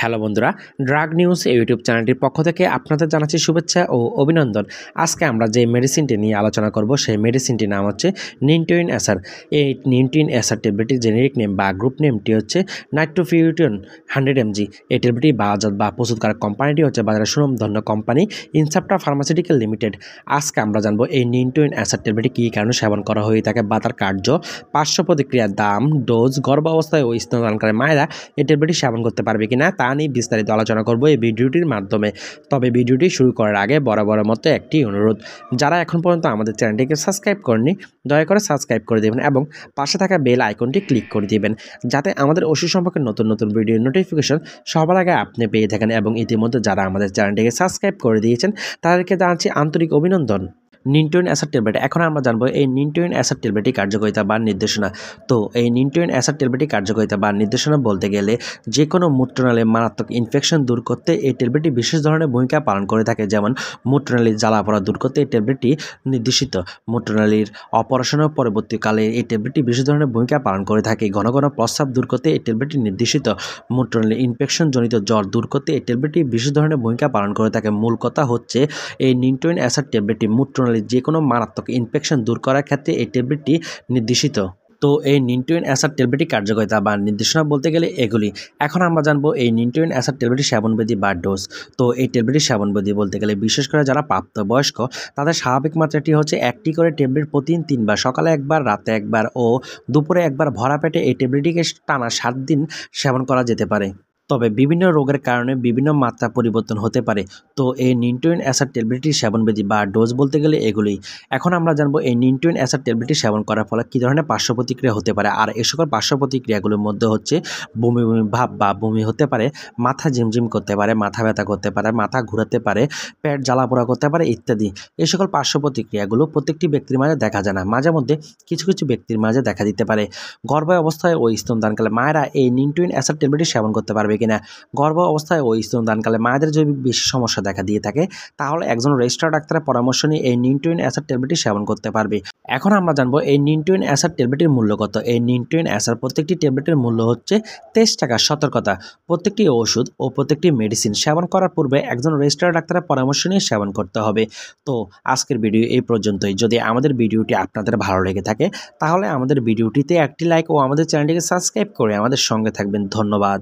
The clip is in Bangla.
হ্যালো বন্ধুরা, ড্রাগ নিউজ ইউটিউব চ্যানেলটির পক্ষ থেকে আপনাদের জানাচ্ছি শুভেচ্ছা ও অভিনন্দন। আজকে আমরা যে মেডিসিনটি নিয়ে আলোচনা করব সেই মেডিসিনটির নাম হচ্ছে নিনটোইন এসার। এই নিনটোইন এসার ট্যাবলেটটির জেনেরিক নেম বা গ্রুপ নেমটি হচ্ছে নাইট্রোফিউটন 100 mg। এই ট্যাবলেটটি বাজার বা প্রস্তুতকারক কোম্পানিটি হচ্ছে বাজারের সুনামধন্য কোম্পানি ইনসেপ্টা ফার্মাসিউটিক্যাল লিমিটেড। আজকে আমরা জানবো এই নিনটোইন এসার ট্যাবলেটটি কী কারণে সেবন করা হয়ে থাকে বা তার কার্য, পার্শ্ব প্রতিক্রিয়ার দাম, ডোজ, গর্ভাবস্থায় ও স্তনদানকারী মায়েরা এই ট্যাবলেটটি সেবন করতে পারবে কিনা তা নিয়ে বিস্তারিত আলোচনা করব এই ভিডিওটির মাধ্যমে। তবে ভিডিওটি শুরু করার আগে বরাবরের মতো একটি অনুরোধ, যারা এখন পর্যন্ত আমাদের চ্যানেলটিকে সাবস্ক্রাইব করেননি দয়া করে সাবস্ক্রাইব করে দেবেন এবং পাশে থাকা বেল আইকনটি ক্লিক করে দিবেন, যাতে আমাদের ওষুধ সম্পর্কে নতুন নতুন ভিডিও নোটিফিকেশন সবার আগে আপনি পেয়ে থাকেন। এবং ইতিমধ্যে যারা আমাদের চ্যানেলটিকে সাবস্ক্রাইব করে দিয়েছেন তাদেরকে জানাচ্ছি আন্তরিক অভিনন্দন। নিনটোইন এসার ট্যাবলেট, এখন আমরা জানবো এই নিনটোইন এসার ট্যাবলেটটি কার্যকারিতা বা নির্দেশনা। তো এই নিনটোইন এসার ট্যাবলেটটি কার্যকারিতা বা নির্দেশনা বলতে গেলে যে কোনো মূত্রনালীর মারাত্মক ইনফেকশন দূর করতে এই ট্যাবলেটটি বিশেষ ধরনের ভূমিকা পালন করে থাকে। যেমন মূত্রনালীর জ্বালা পোড়া দূর করতে এই ট্যাবলেটটি নির্দেশিত, মূত্রনালীর অপারেশনের পরবর্তীকালে এই ট্যাবলেটটি বিশেষ ধরনের ভূমিকা পালন করে থাকে। ঘন ঘন প্রস্রাব দূর করতে এই ট্যাবলেটটি নির্দেশিত, মূত্রনালীর ইনফেকশনজনিত জ্বর দূর করতে এই ট্যাবলেটটি বিশেষ ধরনের ভূমিকা পালন করে থাকে। মূল কথা হচ্ছে এই নিনটোইন এসার ট্যাবলেটটি মূত্রনালীর যে কোনো মারাত্মক ইনফেকশন দূর করার ক্ষেত্রে এই ট্যাবলেটটি নির্দেশিত। তো এই নিনটোইন এসার ট্যাবলেটটি কার্যকারিতা বা নির্দেশনা বলতে গেলে এগুলি। এখন আমরা জানবো এই নিনটোইন এসার ট্যাবলেটটি সেবনবিধি বা ডোজ। তো এই ট্যাবলেটটি সেবনবিধি বলতে গেলে বিশেষ করে যারা প্রাপ্তবয়স্ক তাদের স্বাভাবিক মাত্রাটি হচ্ছে একটি করে ট্যাবলেট প্রতিদিন 3 বার, সকালে একবার, রাতে একবার ও দুপুরে একবার ভরা পেটে এই ট্যাবলেটটিকে টানা 7 দিন সেবন করা যেতে পারে। তবে বিভিন্ন রোগের কারণে বিভিন্ন মাত্রা পরিবর্তন হতে পারে। তো এই নিনটোইন এসার ট্যাবলেটটি সেবনবিধি বা ডোজ বলতে গেলে এগুলি। এখন আমরা জানবো এই নিনটোইন এসার ট্যাবলেটটি সেবন করার ফলে কী ধরনের পার্শ্ব প্রতিক্রিয়া হতে পারে। আর এই সকল পার্শ্ব প্রতিক্রিয়াগুলোর মধ্যে হচ্ছে বমি বমি ভাব বা বমি হতে পারে, মাথা ঝিমঝিম করতে পারে, মাথা ব্যথা করতে পারে, মাথা ঘোরাতে পারে, পেট জ্বালাপোড়া করতে পারে ইত্যাদি। এই সকল পার্শ্ব প্রতিক্রিয়াগুলো প্রত্যেকটি ব্যক্তির মাঝে দেখা যায় না, মাঝে মধ্যে কিছু কিছু ব্যক্তির মাঝে দেখা দিতে পারে। গর্ভ অবস্থায় ও স্তনদানকালে মায়েরা এই নিনটোইন এসার ট্যাবলেটটি সেবন করতে পারবে কিনা। গর্ভ অবস্থায় ও স্তনদানকালে মায়েদের যদি বেশি সমস্যা দেখা দিয়ে থাকে তাহলে একজন রেজিস্টার্ড ডাক্তারের পরামর্শ নিয়ে এই নিনটোইন এসার ট্যাবলেটটি সেবন করতে পারবে। এখন আমরা জানবো এই নিনটোইন এসার ট্যাবলেটের মূল্য কত। এই নিনটোইন এসার প্রত্যেকটি ট্যাবলেটের মূল্য হচ্ছে 23 টাকা। সতর্কতা, প্রত্যেকটি ওষুধ ও প্রত্যেকটি মেডিসিন সেবন করার পূর্বে একজন রেজিস্টার্ড ডাক্তারের পরামর্শ নিয়ে সেবন করতে হবে। তো আজকের ভিডিও এই পর্যন্তই। যদি আমাদের ভিডিওটি আপনাদের ভালো লেগে থাকে তাহলে আমাদের ভিডিওটিতে একটি লাইক ও আমাদের চ্যানেলটিকে সাবস্ক্রাইব করে আমাদের সঙ্গে থাকবেন। ধন্যবাদ।